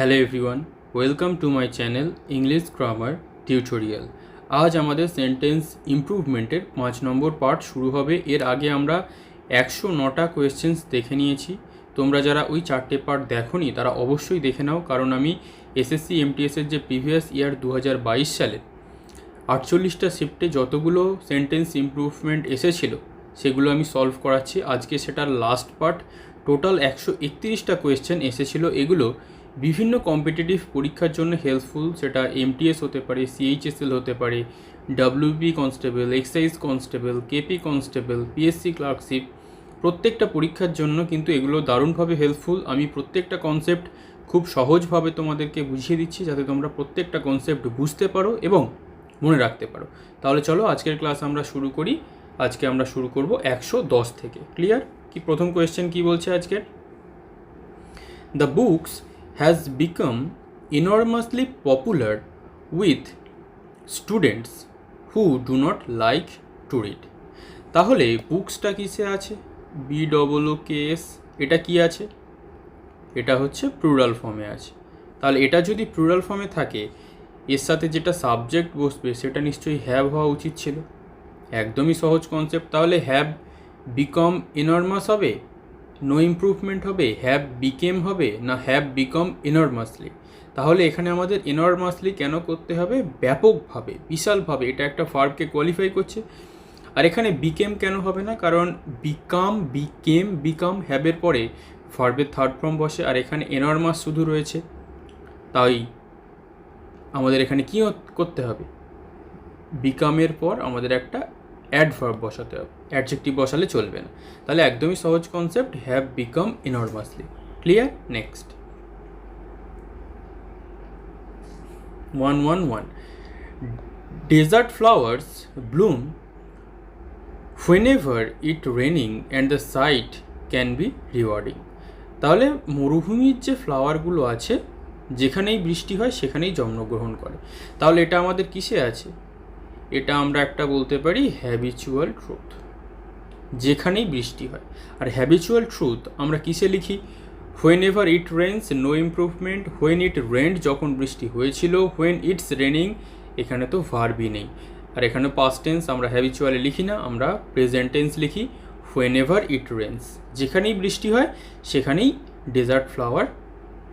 Hello everyone, welcome to my channel English grammar tutorial. আজ আমাদের sentence ইমপ্রুভমেন্টের 5 নম্বর part শুরু হবে। এর আগে আমরা 109টা কোয়েশ্চেন্স দেখে নিয়েছি। তোমরা যারা ওই 4টে পার্ট দেখোনি তারা অবশ্যই দেখে নাও, কারণ আমি এসএসসি এমটিএসের যে প্রিভিয়াস ইয়ার 2022 সালে 48টা শিফটে যতগুলো সেন্টেন্স ইমপ্রুভমেন্ট এসেছিলো সেগুলো আমি সলভ করাচ্ছি। আজকে সেটার লাস্ট পার্ট। টোটাল 131টা কোয়েশ্চেন এসেছিলো। এগুলো বিভিন্ন কম্পিটিটিভ পরীক্ষার জন্য হেল্পফুল। সেটা এমটিএস হতে পারে, CHSL হতে পারে, WBP constable, excise constable, KP constable, PSC clerkship, প্রত্যেকটা পরীক্ষার জন্য কিন্তু এগুলো দারুণভাবে হেল্পফুল। আমি প্রত্যেকটা কনসেপ্ট খুব সহজভাবে তোমাদেরকে বুঝিয়ে দিচ্ছি যাতে তোমরা প্রত্যেকটা কনসেপ্ট বুঝতে পারো এবং মনে রাখতে পারো। তাহলে চলো আজকের ক্লাস আমরা শুরু করি। আজকে আমরা শুরু করব 110 থেকে। ক্লিয়ার? কি প্রথম কোয়েশ্চেন কি বলছে আজকের? The books has become enormously popular with students who do not like to read. তাহলে বুকসটা কিসে আছে? BOOKS। এটা কি আছে? এটা হচ্ছে প্লুরাল ফর্মে আছে। তাহলে এটা যদি প্লুরাল ফর্মে থাকে, এর সাথে যেটা সাবজেক্ট বসবে সেটা নিশ্চয়ই হ্যাভ হওয়া উচিত ছিল। একদমই সহজ কনসেপ্ট। তাহলে হ্যাভ বিকম এনর্মাস হবে, নো ইমপ্রুভমেন্ট হবে, হ্যাভ বিকেম হবে, না হ্যাভ বিকম এনর্মাসলি? তাহলে এখানে আমাদের এনর্মাসলি কেন করতে হবে? ব্যাপকভাবে, বিশালভাবে। এটা একটা ভার্বকে কোয়ালিফাই করছে। আর এখানে বিকেম কেন হবে না? কারণ বিকাম হ্যাভের পরে ভার্বের থার্ড ফর্ম বসে, আর এখানে এনর্মাস শুধু রয়েছে। তাই আমাদের এখানে কী করতে হবে? বিকামের পর আমাদের একটা অ্যাডভার্ব বসাতে হবে, অ্যাডজেক্টিভ বসালে চলবে না। তাহলে একদমই সহজ concept, have become enormously. Clear? Next 111 desert flowers bloom whenever it raining and the sight can be rewarding. তাহলে মরুভূমির যে ফ্লাওয়ারগুলো আছে, যেখানেই বৃষ্টি হয় সেখানেই জন্মগ্রহণ করে। তাহলে এটা আমাদের কিসে আছে? এটা আমরা একটা বলতে পারি হ্যাবিচুয়াল ট্রুথ, যেখানেই বৃষ্টি হয়। আর হ্যাবিচুয়াল ট্রুথ আমরা কিসে লিখি? Whenever it rains, no improvement. When it rained, যখন বৃষ্টি হয়েছিল। হোয়েন ইটস রেনিং, এখানে তো ভার্বই নেই। আর এখানে পাস্ট টেন্স আমরা হ্যাবিচুয়ালে লিখি না, আমরা প্রেজেন্ট টেন্স লিখি। হোয়েন এভার ইট রেন্স, যেখানেই বৃষ্টি হয় সেখানেই ডেজার্ট ফ্লাওয়ার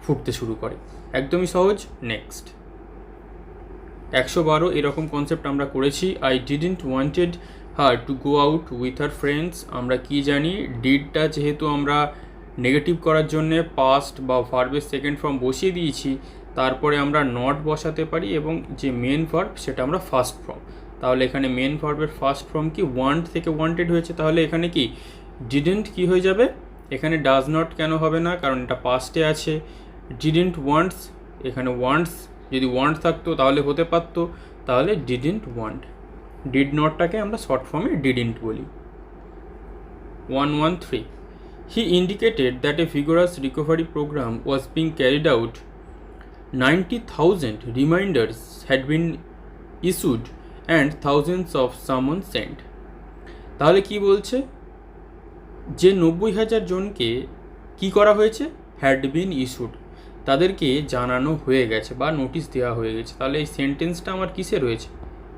ফুটতে শুরু করে। একদমই সহজ। নেক্সট 112 এরকম কনসেপ্ট আমরা করেছি। I didn't wanted her to go out with her friends. আমরা কি জানি? ডিডটা যেহেতু আমরা নেগেটিভ করার জন্য পাস্ট বা ভার্বের সেকেন্ড ফর্ম বসিয়ে দিয়েছি, তারপরে আমরা নট বসাতে পারি এবং যে মেন ভার্ব সেটা আমরা ফার্স্ট ফর্ম। তাহলে এখানে মেন ভার্বের ফার্স্ট ফর্ম কি? ওয়ান্ট থেকে ওয়ান্টেড হয়েছে। তাহলে এখানে কি ডিডন্ট কি হয়ে যাবে? এখানে ডাজ নট কেন হবে না? কারণ এটা পাস্টে আছে। ডিডন্ট ওয়ান্টস, এখানে ওয়ান্টস যদি ওয়ান্ট থাকতো তাহলে হতে পারতো। তাহলে ডিডন্ট ওয়ান্ট। ডিড নটটাকে আমরা শর্ট ফর্মে ডিডন্ট বলি। 113 he indicated that a vigorous recovery programme was being carried out. 90,000 reminders had been issued and thousands of summons sent. তাহলে কি বলছে? যে 90,000 জনকে কি করা হয়েছে? হ্যাড বিন ইস্যুড, তাদেরকে জানানো হয়ে গেছে বা নোটিশ দেওয়া হয়ে গেছে। তাহলে এই সেন্টেন্সটা আমার কিসে রয়েছে?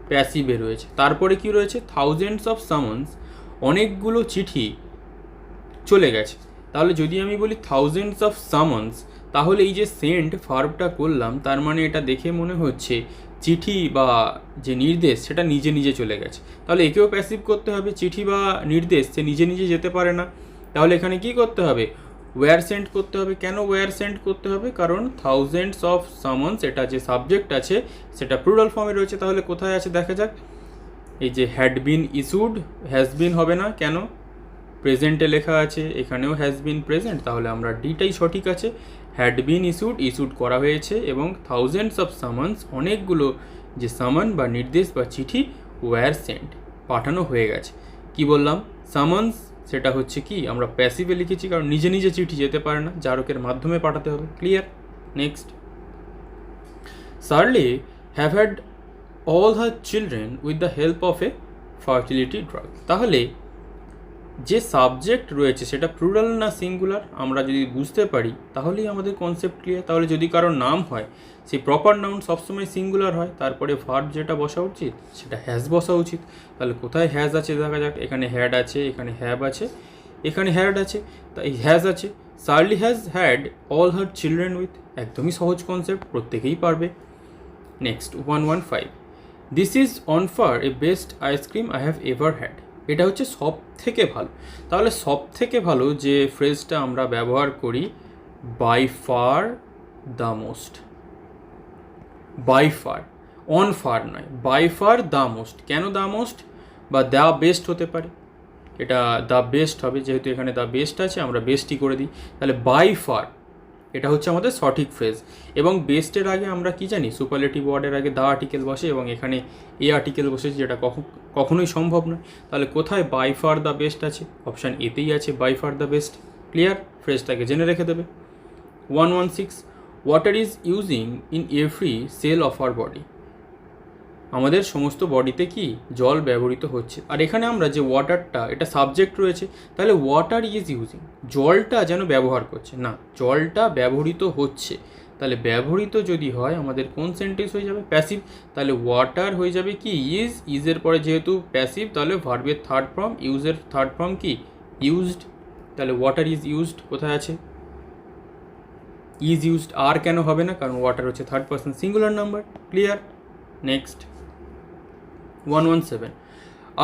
প্যাসিভে রয়েছে। তারপরে কি রয়েছে? থাউজেন্ডস অফ সামন্স, অনেকগুলো চিঠি চলে গেছে। তাহলে যদি আমি বলি থাউজেন্ডস অফ সামন্স, তাহলে এই যে সেন্ট ভার্বটা করলাম, তার মানে এটা দেখে মনে হচ্ছে চিঠি বা যে নির্দেশ সেটা নিজে নিজে চলে গেছে। তাহলে একেও প্যাসিভ করতে হবে। চিঠি বা নির্দেশ সে নিজে নিজে যেতে পারে না। তাহলে এখানে কি করতে হবে? ওয়্যার সেন্ট করতে হবে। কেন ওয়্যার সেন্ট করতে হবে? কারণ থাউজেন্ডস অফ সামন্স, এটা যে সাবজেক্ট আছে সেটা প্লুরাল ফর্মে রয়েছে। তাহলে কোথায় আছে দেখা যাক। এই যে had been issued, has been হবে না কেন? প্রেজেন্টে লেখা আছে, এখানেও হ্যাজ বিন প্রেজেন্ট। তাহলে আমরা ডিটাই সঠিক আছে। হ্যাড বিন ইস্যুড, ইস্যুড করা হয়েছে, এবং থাউজেন্ডস অফ সামন্স, অনেকগুলো যে সামন বা নির্দেশ বা চিঠি, ওয়্যার সেন্ট, পাঠানো হয়ে গেছে। কি বললাম? সামন্স সেটা হচ্ছে কি? আমরা প্যাসিভে লিখেছি কারণ নিজে নিজে চিঠি যেতে পারে না, জারকের মাধ্যমে পাঠাতে হবে। Clear? Next Shirley have had all her children with the help of a fertility drug. তাহলে যে সাবজেক্ট রয়েছে সেটা প্লুরাল না সিঙ্গুলার আমরা যদি বুঝতে পারি তাহলেই আমাদের কনসেপ্ট ক্লিয়ার। তাহলে যদি কারোর নাম হয় সেই প্রপার নাউন সবসময় সিঙ্গুলার হয়, তারপরে ভার্ব যেটা বসা উচিত সেটা হ্যাজ বসা উচিত। তাহলে কোথায় হ্যাজ আছে দেখা যাক, এখানে হ্যাড আছে, এখানে হ্যাভ আছে, এখানে হ্যাড আছে, তাই হ্যাজ আছে। Surely has had all her children with, একদমই সহজ কনসেপ্ট, প্রত্যেকেই পারবে। Next 115, this is on far a best ice cream I have ever had. এটা হচ্ছে সব থেকে ভালো। তাহলে সব থেকে ভালো যে ফ্রেজটা আমরা ব্যবহার করি, by far the most, by far, on far নয়, বাই ফার দ্য মোস্ট। কেন দ্য মোস্ট বা দ্য বেস্ট হতে পারে, এটা দ্য বেস্ট হবে, যেহেতু এখানে দ্য বেস্ট আছে আমরা বেস্টই করে দিই। তাহলে বাই ফার এটা হচ্ছে আমাদের সঠিক ফ্রেজ। এবং বেস্টের আগে আমরা কি জানি, সুপারলেটিভ ওয়ার্ডের আগে দ্য আর্টিকেল বসে এবং এখানে এ আর্টিকেল বসে, যেটা কখনোই সম্ভব নয়। তাহলে কোথায় বাই ফার দ্য বেস্ট আছে, অপশান এতেই আছে by far the best. Clear, ফ্রেজটাকে জেনে রেখে দেবে। 116, water is using in every cell of our body. আমাদের সমস্ত বডিতে কি জল ব্যবহৃত হচ্ছে। আর এখানে আমরা যে ওয়াটারটা, এটা সাবজেক্ট রয়েছে, তাহলে ওয়াটার ইজ ইউজিং, জলটা যেন ব্যবহার করছে না, জলটা ব্যবহৃত হচ্ছে। তাহলে ব্যবহৃত যদি হয় আমাদের কোন সেন্টেন্স হয়ে যাবে, প্যাসিভ। তাহলে ওয়াটার হয়ে যাবে কি ইজ, ইজের পরে যেহেতু প্যাসিভ তাহলে ভার্বের থার্ড ফর্ম, ইউজের থার্ড ফর্ম কি ইউজড। তাহলে ওয়াটার ইজ ইউজড কোথায় আছে, ইজ ইউজড। আর কেন হবে না, কারণ ওয়াটার হচ্ছে third person singular number. Clear. Next 117,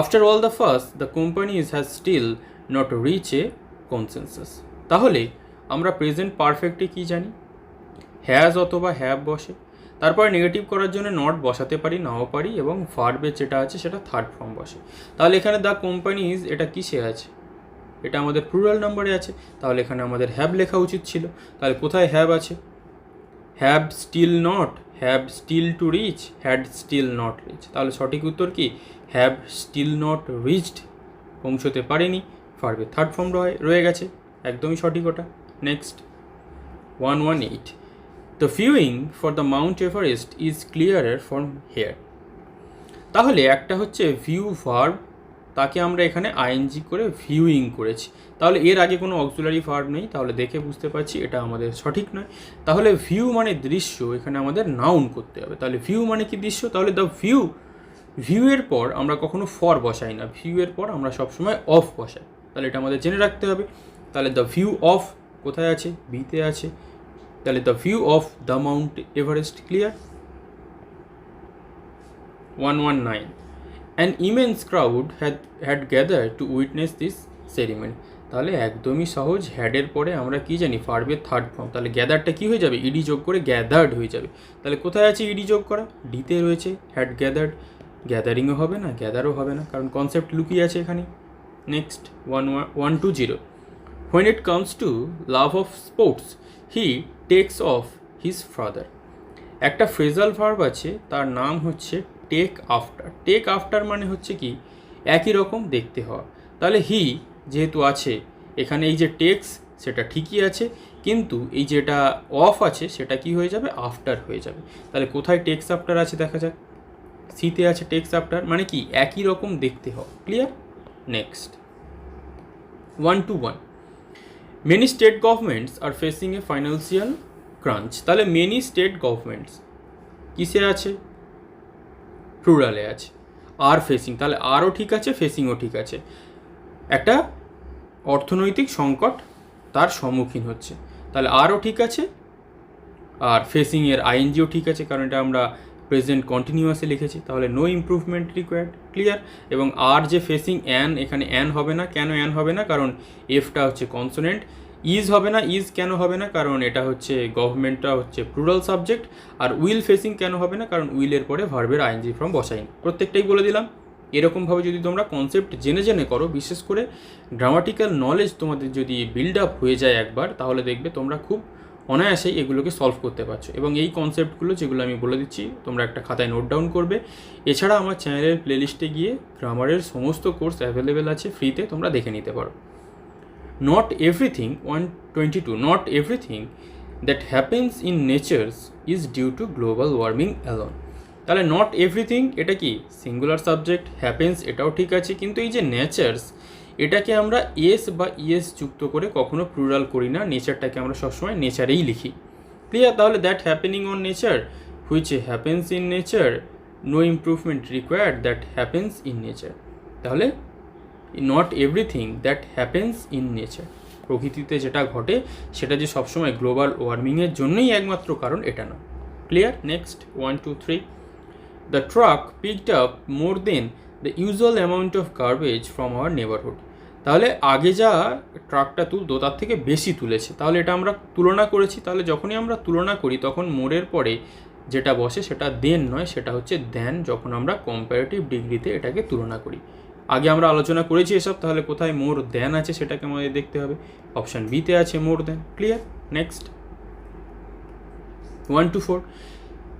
after all the fuss the companies has still not reached a consensus। তাহলে আমরা প্রেজেন্ট পারফেক্টে কি জানি, হ্যাজ অথবা হ্যাভ বসে, তারপরে নেগেটিভ করার জন্য নট বসাতে পারি, নাও পারি, এবং ভার্বের যেটা আছে সেটা থার্ড ফর্ম বসে। তাহলে এখানে দ্য কোম্পানিজ এটা কিসে আছে, এটা আমাদের প্লুরাল নাম্বারে আছে, তাহলে এখানে আমাদের হ্যাভ লেখা উচিত ছিল। তাহলে কোথায় হ্যাভ আছে, have still not, have still to reach, had still not reach. তাহলে সঠিক উত্তর কি হ্যাভ স্টিল নট রিচড, পৌঁছতে পারেনি, ভার্বের থার্ড ফর্ম রয়ে গেছে, একদমই সঠিক ওটা। Next 118, the viewing for the Mount Everest is ক্লিয়ারার from here. তাহলে একটা হচ্ছে ভিউ ভার্ব, তাকে আমরা এখানে আইএনজি করে ভিউইং করেছি। তাহলে এর আগে কোনো অক্সিলারি ভার্ব নেই, তাহলে দেখে বুঝতে পারছি এটা আমাদের সঠিক নয়। তাহলে ভিউ মানে দৃশ্য, এখানে আমাদের নাউন করতে হবে। তাহলে ভিউ মানে কি দৃশ্য, তাহলে দ্য ভিউ, ভিউয়ের পর আমরা কখনো ফর বসাই না, ভিউয়ের পর আমরা সবসময় অফ বসাই। তাহলে এটা আমাদের জেনে রাখতে হবে। তাহলে দ্য ভিউ অফ কোথায় আছে, বিতে আছে। তাহলে the view of the Mount Everest. Clear. 119, an immense crowd had gathered to witness this ceremony। তাহলে একদমই সহজ, হ্যাডের পরে আমরা কি জানি ভার্বের থার্ড ফর্ম, তাহলে গ্যাদারটা কি হয়ে যাবে, ইডি যোগ করে গ্যাদার্ড হয়ে যাবে। তাহলে কোথায় আছে ইডি যোগ করা, ডিতে রয়েছে, হ্যাড গ্যাদার্ড, গ্যাদারিংও হবে না, গ্যাদারও হবে না, কারণ কনসেপ্ট লুকিয়ে আছে এখানে। Next 120, when it comes to love of sports he takes off his father। একটা ফ্রেজাল ভার্ব আছে, তার নাম হচ্ছে টেক আফটার। টেক আফটার মানে হচ্ছে কি একই রকম দেখতে হওয়া। তাহলে হি যেহেতু আছে এখানে, এই যে টেক্স সেটা ঠিকই আছে, কিন্তু এই যেটা অফ আছে সেটা কি হয়ে যাবে, আফটার হয়ে যাবে। তাহলে কোথায় টেক্স আফটার আছে দেখা যাক, সিতে আছে টেক্স আফটার, মানে কি একই রকম দেখতে হওয়া। Clear. Next 121, many state governments are facing a financial crunch. তাহলে মেনি স্টেট গভর্নমেন্টস কিসে আছে, প্লুরালে আছে। আর ফেসিং, তাহলে আরও ঠিক আছে, ফেসিংও ঠিক আছে, একটা অর্থনৈতিক সংকট তার সম্মুখীন হচ্ছে। তাহলে আরও ঠিক আছে, আর ফেসিংয়ের আইএনজিও ঠিক আছে, কারণ এটা আমরা প্রেজেন্ট কন্টিনিউয়াসে লিখেছি। তাহলে নো ইমপ্রুভমেন্ট রিকোয়ার্ড। ক্লিয়ার। এবং আর যে ফেসিং অ্যান, এখানে অ্যান হবে না, কেন অ্যান হবে না, কারণ এফটা হচ্ছে কনসোনেন্ট। ইজ হবে না, ইজ কেন হবে না, কারণ এটা হচ্ছে গভর্নমেন্টটা হচ্ছে প্লুরাল সাবজেক্ট। আর উইল ফেসিং কেন হবে না, কারণ উইলের পরে ভার্বের আইএনজি ফর্ম বসাইনি। প্রত্যেকটাই বলে দিলাম। এরকমভাবে যদি তোমরা কনসেপ্ট জেনে জেনে করো, বিশেষ করে গ্রামাটিক্যাল নলেজ তোমাদের যদি বিল্ড আপ হয়ে যায় একবার, তাহলে দেখবে তোমরা খুব অনায়াসেই এগুলোকে সলভ করতে পারছো। এবং এই কনসেপ্টগুলো যেগুলো আমি বলে দিচ্ছি তোমরা একটা খাতায় নোট ডাউন করবে। এছাড়া আমার চ্যানেলের প্লেলিস্টে গিয়ে গ্রামারের সমস্ত কোর্স অ্যাভেলেবেল আছে, ফ্রিতে তোমরা দেখে নিতে পারো। Not everything 122, not everything that happens in nature's is due to global warming alone. তাহলে নট এভরিথিং এটা কি সিঙ্গুলার সাবজেক্ট, হ্যাপেন্স এটাও ঠিক আছে, কিন্তু এই যে নেচার্স, এটাকে আমরা এস বা ইএস যুক্ত করে কখনো প্লুরাল করি না, নেচারটাকে আমরা সবসময় নেচারেই লিখি। ক্লিয়ার? তাহলে that happening on nature which happens in nature, no improvement required that happens in nature. তাহলে not everything that happens in nature, প্রকৃতিতে যেটা ঘটে সেটা যে সবসময় গ্লোবাল ওয়ার্মিংয়ের জন্যই একমাত্র কারণ এটা না। Clear? Next 1 2 3, the truck picked up more then the usual amount of garbage from our neighbourhood. তাহলে আগে যা ট্রাকটা তুলতো তার থেকে বেশি তুলেছে, তাহলে এটা আমরা তুলনা করেছি। তাহলে যখনই আমরা তুলনা করি তখন মোরের পরে যেটা বসে সেটা দেন নয়, সেটা হচ্ছে দেন, যখন আমরা কম্পারেটিভ ডিগ্রিতে এটাকে তুলনা করি। আগে আমরা আলোচনা করেছি এসব, তাহলে কোথায় মোর দেন আছে সেটাকে আমাদের দেখতে হবে। অপশান বিতে আছে মোর দেন। Clear? Next 1 to 4,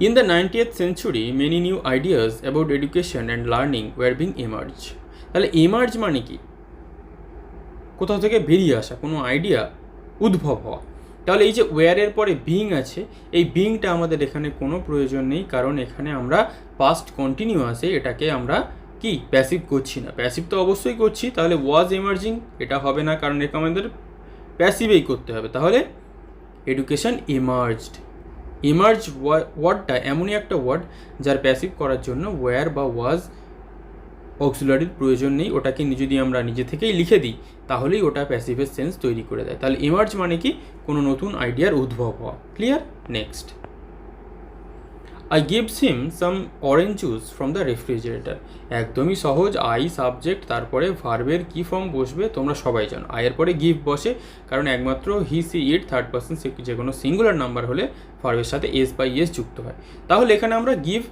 in the 90th century many new ideas about education and learning were being emerged. তাহলে emerge মানে কি? কোথাও থেকে বেরিয়ে আসা, কোনো আইডিয়া উদ্ভব হওয়া। তাহলে এই যে ওয়ারের পরে বিং আছে, এই বিংটা আমাদের এখানে কোনো প্রয়োজন নেই, কারণ এখানে আমরা পাস্ট কন্টিনিউয়াসে এটাকে আমরা কি প্যাসিভ করছি না। প্যাসিভ তো অবশ্যই করছি, তাহলে ওয়াজ এমার্জিং এটা হবে না, কারণ এটা আমাদের প্যাসিভেই করতে হবে। তাহলে এডুকেশন এমার্জড। এমার্জ ওয়ার্ডটা এমনই একটা ওয়ার্ড যার প্যাসিভ করার জন্য ওয়্যার বা ওয়াজ অক্সিলারির প্রয়োজন নেই। ওটাকে যদি আমরা নিজে থেকেই লিখে দিই তাহলেই ওটা প্যাসিভের সেন্স তৈরি করে দেয়। তাহলে এমার্জ মানে কি? কোনো নতুন আইডিয়ার উদ্ভব হওয়া। Clear? Next, I gives him some orange juice from the refrigerator. একদমই সহজ, আই সাবজেক্ট, তারপরে ভার্বের কি ফর্ম বসবে তোমরা সবাই জানো। আয়ের পরে গিভ বসে, কারণ একমাত্র he she it third person যে কোনো সিঙ্গুলার নাম্বার হলে ভার্বের সাথে এস বা ইএস যুক্ত হয়। তাহলে এখানে আমরা গিভ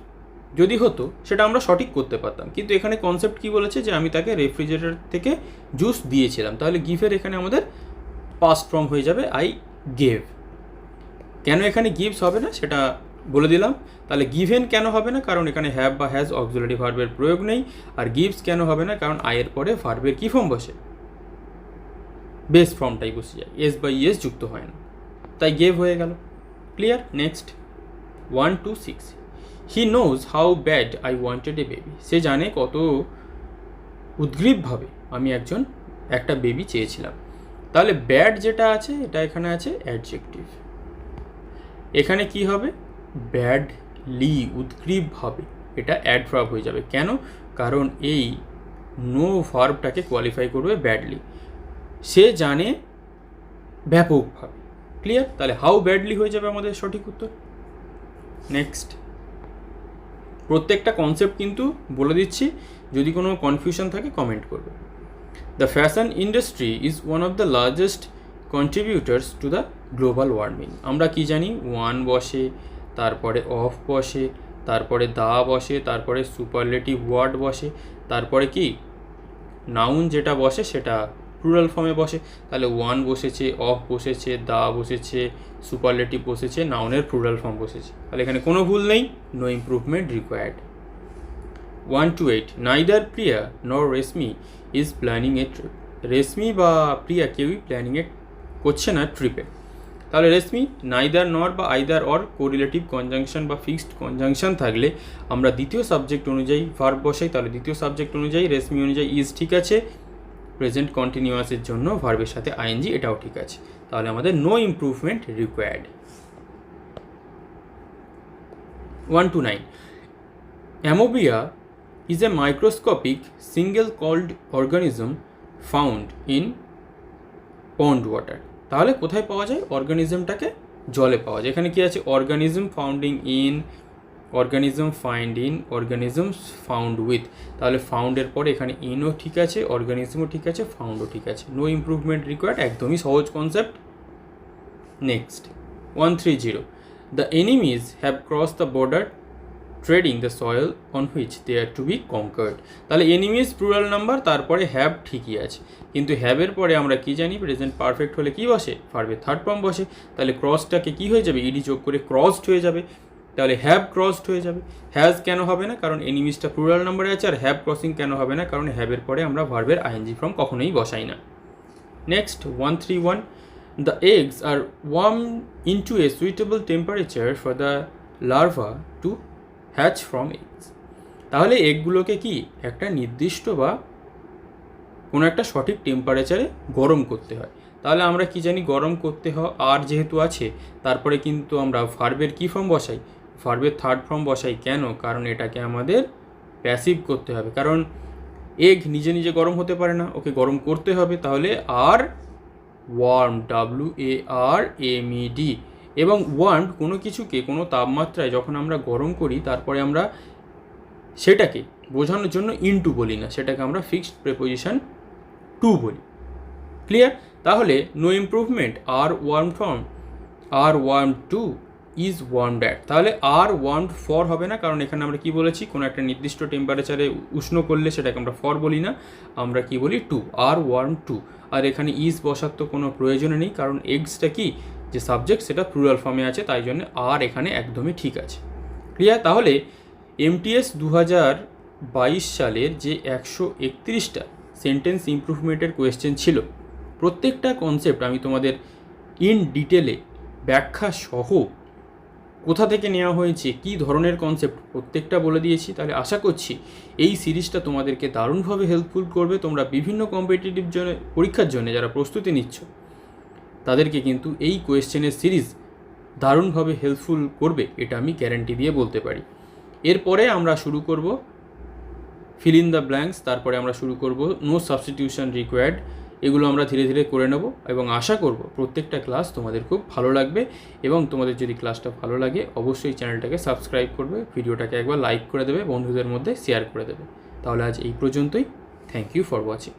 যদি হতো সেটা আমরা সঠিক করতে পারতাম, কিন্তু এখানে কনসেপ্ট কি বলেছে যে আমি তাকে রেফ্রিজারেটর থেকে জুস দিয়েছিলাম। তাহলে গিভের এখানে আমাদের পাস্ট ফর্ম হয়ে যাবে আই গেভ। কেন এখানে গিভস হবে না সেটা বলে দিলাম। তাহলে গিভেন কেন হবে না? কারণ এখানে হ্যাভ বা হ্যাজ অক্সিলারি ভার্বের প্রয়োগ নেই। আর গিভস কেন হবে না? কারণ আয়ের পরে ভার্বের কি ফর্ম বসে? বেস ফর্মটাই বসে যায়, এস বা ইএস যুক্ত হয় না, তাই গেভ হয়ে গেল। Clear? Next 1 to 6, he knows how bad I wanted a baby. সে জানে কত উদ্গ্রীবভাবে আমি একটা বেবি চেয়েছিলাম। তাহলে ব্যাড যেটা আছে এটা এখানে আছে অ্যাডজেক্টিভ। এখানে কি হবে? ব্যাডলি, উদ্গ্রীবভাবে, এটা অ্যাডভার্ব হয়ে যাবে। কেন? কারণ এই নো ভার্বটাকে কোয়ালিফাই করবে ব্যাডলি। সে জানে ব্যাপকভাবে। ক্লিয়ার? তাহলে হাউ ব্যাডলি হয়ে যাবে আমাদের সঠিক উত্তর। নেক্সট, প্রত্যেকটা কনসেপ্ট কিন্তু বলে দিচ্ছি, যদি কোনো কনফিউশন থাকে কমেন্ট করবে। The fashion industry is one of the largest কন্ট্রিবিউটার্স to the global warming. আমরা কি জানি? ওয়ান বসে, তারপরে অফ বসে, তারপরে দা বসে, তারপরে সুপারলেটিভ ওয়ার্ড বসে, তারপরে কি নাউন যেটা বসে সেটা প্লুরাল ফর্মে বসে। তাহলে ওয়ান বসেছে, অফ বসেছে, দা বসেছে, সুপারলেটিভ বসেছে, নাউনের প্লুরাল ফর্ম বসেছে। তাহলে এখানে কোনো ভুল নেই, no improvement required. 1 to 8, neither Priya nor Reshmi is planning a trip. Reshmi বা প্রিয়া কেউই প্ল্যানিং এ করছে না ট্রিপে। তাহলে রেশমি নাইদার নর বা আইদার অর কোরিলেটিভ কনজাংশন বা ফিক্সড কনজাংশন থাকলে আমরা দ্বিতীয় সাবজেক্ট অনুযায়ী ভার্ব বসাই। তাহলে দ্বিতীয় সাবজেক্ট অনুযায়ী রেশমি অনুযায়ী ইজ ঠিক আছে, প্রেজেন্ট কন্টিনিউয়াসের জন্য ভার্বের সাথে আইএনজি এটাও ঠিক আছে। তাহলে আমাদের no improvement required. 1 to 9, amoeba is a microscopic single-celled organism found in pond water. তাহলে কোথায় পাওয়া যায়? অর্গানিজমটাকে জলে পাওয়া যায়। এখানে কি আছে? Organism founding in, organism find in, organisms found with. তাহলে ফাউন্ডের পরে এখানে ইনও ঠিক আছে, অর্গানিজমও ঠিক আছে, ফাউন্ডও ঠিক আছে। নো ইমপ্রুভমেন্ট রিকোয়ার্ড, একদমই সহজ concept. Next 130, the enemies have cross the border treading the soil on which they are to be conquered. তাহলে এনিমিজ প্লুরাল নাম্বার, তারপরে হ্যাভ ঠিকই আছে, কিন্তু হ্যাভের পরে আমরা কি জানি? প্রেজেন্ট পারফেক্ট হলে কি বসে? ভার্বের থার্ড ফর্ম বসে। তাহলে ক্রসটাকে কি হয়ে যাবে? ইডি যোগ করে ক্রসড হয়ে যাবে। তাহলে হ্যাভ ক্রসড হয়ে যাবে। হ্যাজ কেন হবে না? কারণ এনিমিজটা প্লুরাল নাম্বারে আছে। আর হ্যাভ ক্রসিং কেন হবে না? কারণ হ্যাভের পরে আমরা ভার্বের আইএনজি ফর্ম কখনোই বসাই না। Next 131, the eggs are warm into a suitable temperature for the larva to hatch from eggs. তাহলে এগগুলোকে কি একটা নির্দিষ্ট বা কোনো একটা সঠিক টেম্পারেচারে গরম করতে হয়। তাহলে আমরা কি জানি, গরম করতে হয় আর যেহেতু আছে, তারপরে কিন্তু আমরা ভার্বের কী ফর্ম বসাই, ভার্বের থার্ড ফর্ম বসাই। কেন? কারণ এটাকে আমাদের প্যাসিভ করতে হবে, কারণ এগ নিজে নিজে গরম হতে পারে না, ওকে গরম করতে হবে। তাহলে আর ওয়ার্ম, WARMED। এবং ওয়ার্ম কোনো কিছুকে কোনো তাপমাত্রায় যখন আমরা গরম করি, তারপরে আমরা সেটাকে বোঝানোর জন্য ইনটু বলি না, সেটাকে আমরা ফিক্সড প্রেপোজিশন টু বলি। ক্লিয়ার? তাহলে no improvement, are warm from, are warm to is warm that. তাহলে আর ওয়ার্ম ফর হবে না, কারণ এখানে আমরা কি বলেছি, কোনো একটা নির্দিষ্ট টেম্পারেচারে উষ্ণ করলে সেটাকে আমরা ফর বলি না, আমরা কি বলি টু, আর ওয়ার্ম টু। আর এখানে ইজ বসার তো কোনো প্রয়োজন নেই, কারণ এগসটা কি, যে সাবজেক্ট সেটা প্লুরাল ফর্মে আছে, তাই জন্য আর এখানে একদমই ঠিক আছে। ক্লিয়ার? তাহলে MTS 2022 সালের যে 131টা সেন্টেন্স ইমপ্রুভমেন্টের কোয়েশ্চেন ছিল, প্রত্যেকটা কনসেপ্ট আমি তোমাদের ইন ডিটেলে ব্যাখ্যা সহ কোথা থেকে নেওয়া হয়েছে, কী ধরনের কনসেপ্ট, প্রত্যেকটা বলে দিয়েছি। তাহলে আশা করছি এই সিরিজটা তোমাদেরকে দারুণভাবে হেল্পফুল করবে। তোমরা বিভিন্ন কম্পিটিটিভ পরীক্ষার জন্য যারা প্রস্তুতি নিচ্ছ, তাদেরকে কিন্তু এই কোয়েশ্চেনের সিরিজ দারুণভাবে হেল্পফুল করবে, এটা আমি গ্যারান্টি দিয়ে বলতে পারি। এরপরে আমরা শুরু করব ফিল ইন দ্য ব্ল্যাঙ্কস, তারপরে আমরা শুরু করব নো সাবস্টিটিউশন রিকোয়ার্ড। এগুলো আমরা ধীরে ধীরে করে নেব এবং আশা করব প্রত্যেকটা ক্লাস তোমাদের খুব ভালো লাগবে। এবং তোমাদের যদি ক্লাসটা ভালো লাগে, অবশ্যই চ্যানেলটাকে সাবস্ক্রাইব করবে, ভিডিওটাকে একবার লাইক করে দেবে, বন্ধুদের মধ্যে শেয়ার করে দেবে। তাহলে আজ এই পর্যন্তই। Thank you for watching.